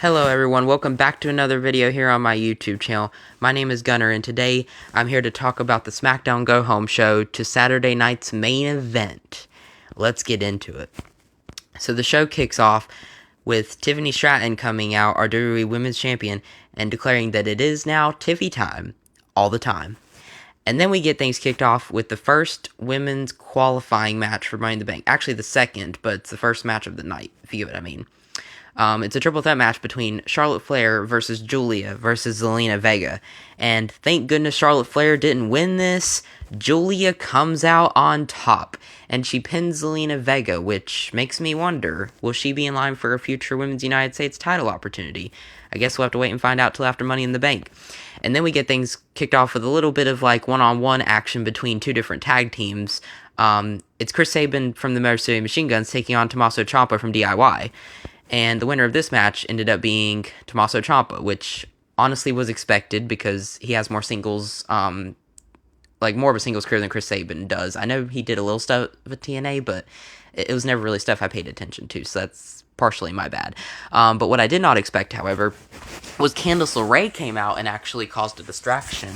Hello everyone, welcome back to another video here on my YouTube channel. My name is Gunner and today I'm here to talk about the Smackdown Go Home show to Saturday night's main event. Let's get into it. So the show kicks off with Tiffany Stratton coming out, our WWE Women's Champion, and declaring that it is now Tiffy time, all the time. And then we get things kicked off with the first women's qualifying match for Money in the Bank. Actually the second, but it's the first match of the night, if you get what I mean. It's a triple threat match between Charlotte Flair versus Julia versus Zelina Vega. And thank goodness Charlotte Flair didn't win this. Julia comes out on top, and she pins Zelina Vega, which makes me wonder, will she be in line for a future Women's United States title opportunity? I guess we'll have to wait and find out till after Money in the Bank. And then we get things kicked off with a little bit of like one-on-one action between two different tag teams. It's Chris Sabin from the Motor City Machine Guns taking on Tommaso Ciampa from DIY. And the winner of this match ended up being Tommaso Ciampa, which honestly was expected because he has more singles, more of a singles career than Chris Sabin does. I know he did a little stuff with TNA, but it was never really stuff I paid attention to, so that's partially my bad. But what I did not expect, however, was Candice LeRae came out and actually caused a distraction.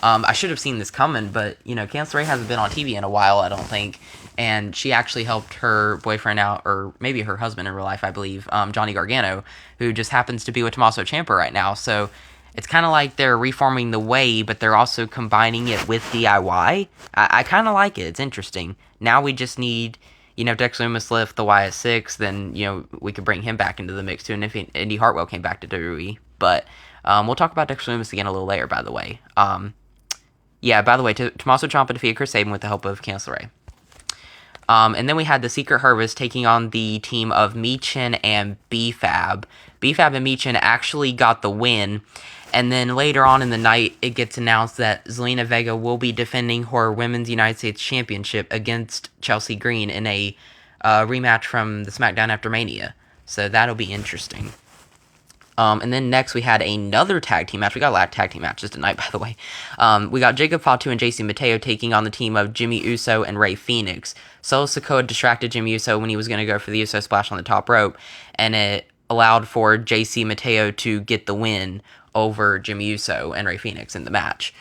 I should have seen this coming, but, Candice LeRae hasn't been on TV in a while, I don't think. And she actually helped her boyfriend out, or maybe her husband in real life, I believe, Johnny Gargano, who just happens to be with Tommaso Ciampa right now. So it's kind of like they're reforming the Way, but they're also combining it with DIY. I kind of like it. It's interesting. Now we just need, Dexter Lumis left the Wyatt Sicks, then, we could bring him back into the mix too. And if Indy Hartwell came back to WWE. But we'll talk about Dexter Lumis again a little later, by the way. By the way, Tommaso Ciampa defeated Chris Sabin with the help of Candice LeRae. And then we had the Secret Harvest taking on the team of Michin and B-Fab. B-Fab and Michin actually got the win. And then later on in the night, it gets announced that Zelina Vega will be defending her Women's United States Championship against Chelsea Green in a rematch from the SmackDown After Mania. So that'll be interesting. And then next we had another tag team match. We got a lot of tag team matches tonight, by the way. We got Jacob Fatu and JC Mateo taking on the team of Jimmy Uso and Rey Fenix. Solo Sikoa distracted Jimmy Uso when he was going to go for the Uso splash on the top rope, and it allowed for JC Mateo to get the win over Jimmy Uso and Rey Fenix in the match.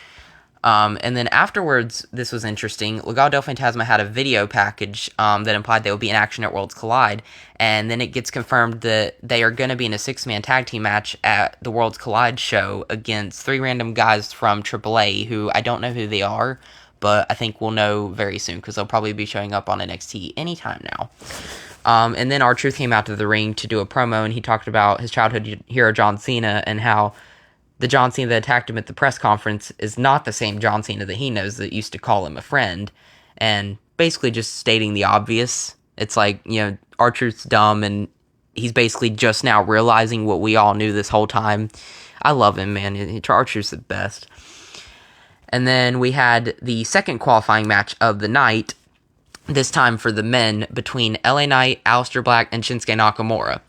And then afterwards, this was interesting. Legado del Fantasma had a video package that implied they would be in action at Worlds Collide, and then it gets confirmed that they are going to be in a 6-man tag team match at the Worlds Collide show against 3 random guys from AAA who I don't know who they are, but I think we'll know very soon because they'll probably be showing up on NXT anytime now. And then R-Truth came out to the ring to do a promo, and he talked about his childhood hero John Cena and how the John Cena that attacked him at the press conference is not the same John Cena that he knows that used to call him a friend, and basically just stating the obvious. It's like, R-Truth's dumb, and he's basically just now realizing what we all knew this whole time. I love him, man. R-Truth's the best. And then we had the second qualifying match of the night, this time for the men, between LA Knight, Aleister Black, and Shinsuke Nakamura.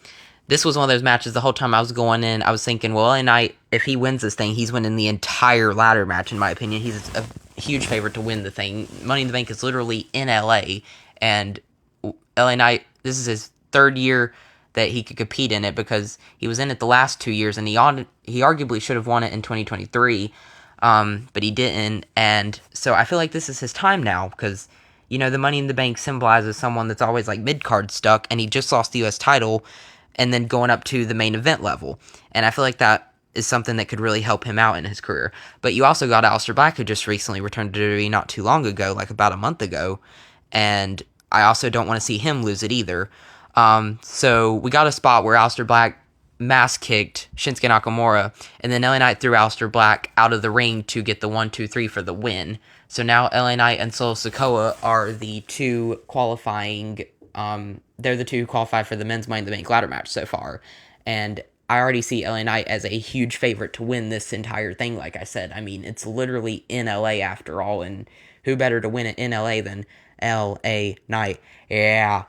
This was one of those matches the whole time I was going in, I was thinking, well, LA Knight, if he wins this thing, he's winning the entire ladder match, in my opinion. He's a huge favorite to win the thing. Money in the Bank is literally in LA, and LA Knight, this is his third year that he could compete in it because he was in it the last 2 years, and he arguably should have won it in 2023, but he didn't, and so I feel like this is his time now because, the Money in the Bank symbolizes someone that's always like mid-card stuck, and he just lost the U.S. title, and then going up to the main event level. And I feel like that is something that could really help him out in his career. But you also got Aleister Black, who just recently returned to WWE not too long ago, like about a month ago. And I also don't want to see him lose it either. So we got a spot where Aleister Black mass-kicked Shinsuke Nakamura, and then LA Knight threw Aleister Black out of the ring to get the 1-2-3 for the win. So now LA Knight and Solo Sikoa are the two qualifying they're the two who qualified for the men's Money in the Bank ladder match so far. And I already see LA Knight as a huge favorite to win this entire thing, like I said. I mean, it's literally in LA after all, and who better to win it in LA than LA Knight? Yeah.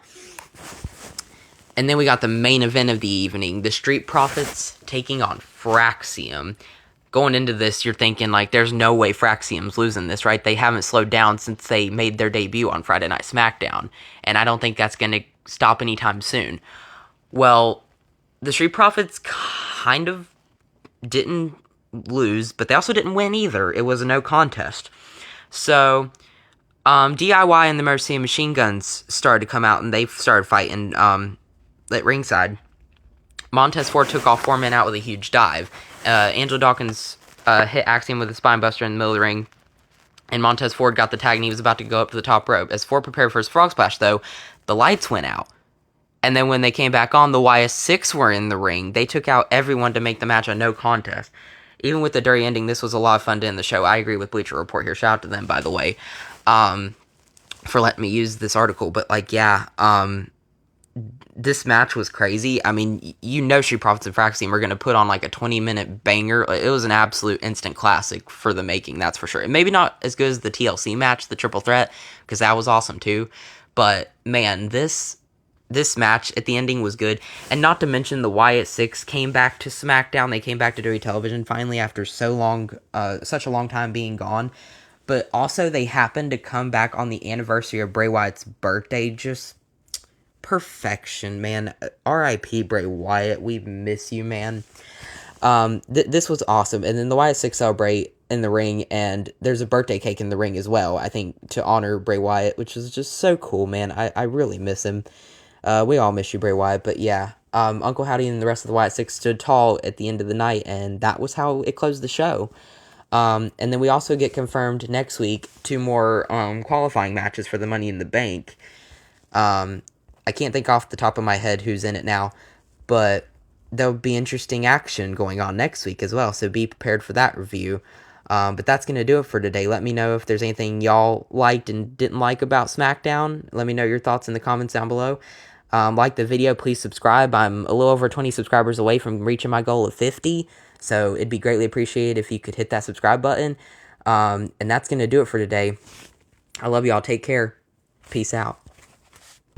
And then we got the main event of the evening, the Street Profits taking on Fraxium. Going into this, you're thinking, there's no way Fraxium's losing this, right? They haven't slowed down since they made their debut on Friday Night Smackdown, and I don't think that's going to stop anytime soon. Well, the Street Profits kind of didn't lose, but they also didn't win either. It was a no contest. So, DIY and the Mercy Machine Guns started to come out, and they started fighting at ringside. Montez Ford took all 4 men out with a huge dive. Angelo Dawkins hit Axiom with a spine buster in the middle of the ring, and Montez Ford got the tag, and he was about to go up to the top rope. As Ford prepared for his frog splash, though, the lights went out. And then when they came back on, the Wyatt Sicks were in the ring. They took out everyone to make the match a no contest. Even with the dirty ending, this was a lot of fun to end the show. I agree with Bleacher Report here. Shout out to them, by the way, for letting me use this article. But, this match was crazy. I mean, Street Profits and Fraxine were going to put on like a 20-minute banger. It was an absolute instant classic for the making, that's for sure. And maybe not as good as the TLC match, the Triple Threat, because that was awesome too. But, man, this match at the ending was good. And not to mention the Wyatt Sicks came back to SmackDown. They came back to WWE television finally after such a long time being gone. But also they happened to come back on the anniversary of Bray Wyatt's birthday. Just perfection, man. R.I.P. Bray Wyatt. We miss you, man. This was awesome. And then the Wyatt Sicks celebrate in the ring, and there's a birthday cake in the ring as well, I think, to honor Bray Wyatt, which is just so cool, man. I really miss him. We all miss you, Bray Wyatt, but yeah. Uncle Howdy and the rest of the Wyatt Sicks stood tall at the end of the night, and that was how it closed the show. And then we also get confirmed next week 2 more qualifying matches for the Money in the Bank. I can't think off the top of my head who's in it now, but there'll be interesting action going on next week as well, so be prepared for that review. But that's going to do it for today. Let me know if there's anything y'all liked and didn't like about SmackDown. Let me know your thoughts in the comments down below. Like the video, please subscribe. I'm a little over 20 subscribers away from reaching my goal of 50, so it'd be greatly appreciated if you could hit that subscribe button. And that's going to do it for today. I love y'all. Take care. Peace out.